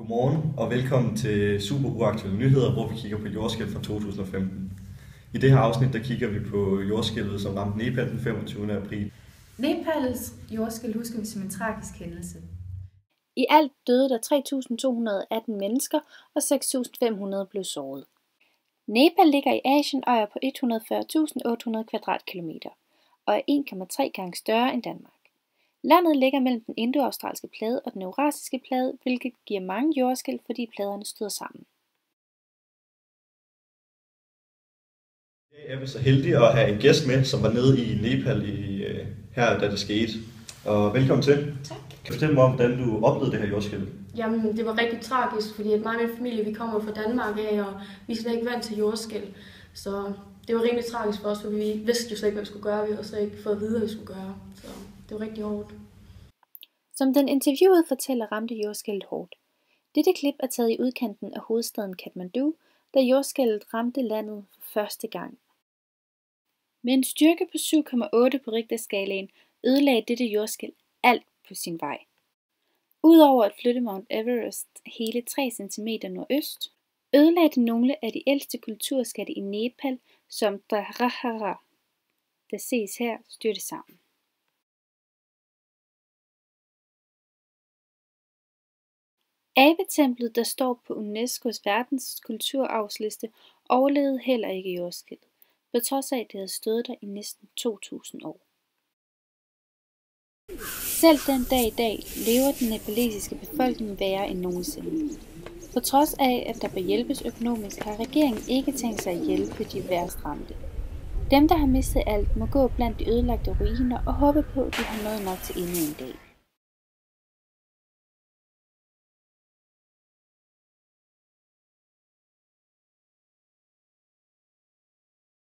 Godmorgen og velkommen til Super Uaktuelle Nyheder, hvor vi kigger på jordskælv fra 2015. I det her afsnit der kigger vi på jordskælvet, som ramte Nepal den 25. april. Nepals jordskælv husker vi som en tragisk hændelse. I alt døde der 3.218 mennesker, og 6.500 blev såret. Nepal ligger i Asien og er på 140.800 kvadratkilometer og er 1,3 gange større end Danmark. Landet ligger mellem den indo-australske plade og den eurasiske plade, hvilket giver mange jordskælv, fordi pladerne støder sammen. I dag er vi så heldige at have en gæst med, som var nede i Nepal her, da det skete. Og velkommen til. Tak. Kan du fortælle mig om, hvordan du oplevede det her jordskælv? Jamen, det var rigtig tragisk, fordi at mig og min familie, vi kommer fra Danmark af, og vi er slet ikke vant til jordskælv. Så det var rimelig tragisk for os, for vi vidste jo slet ikke, hvad vi skulle gøre. Vi havde slet ikke fået at vide, hvad vi skulle gøre. Så det var rigtig hårdt. Som den interviewede fortæller, ramte jordskælvet hårdt. Dette klip er taget i udkanten af hovedstaden Kathmandu, da jordskælvet ramte landet for første gang. Med en styrke på 7,8 på Richterskalaen ødelagde dette jordskælv alt på sin vej. Udover at flytte Mount Everest hele 3 cm nordøst, ødelagde det nogle af de ældste kulturskatte i Nepal, som Dharahara, der ses her, styrte sammen. Abetemplet, der står på UNESCO's verdenskulturarvsliste, overlevede heller ikke jordskælvet, på trods af at det havde stået der i næsten 2000 år. Selv den dag i dag lever den nepalesiske befolkning værre end nogensinde. På trods af, at der bør hjælpes økonomisk, har regeringen ikke tænkt sig at hjælpe de værst ramte. Dem, der har mistet alt, må gå blandt de ødelagte ruiner og håbe på, at de har noget nok til endnu en dag.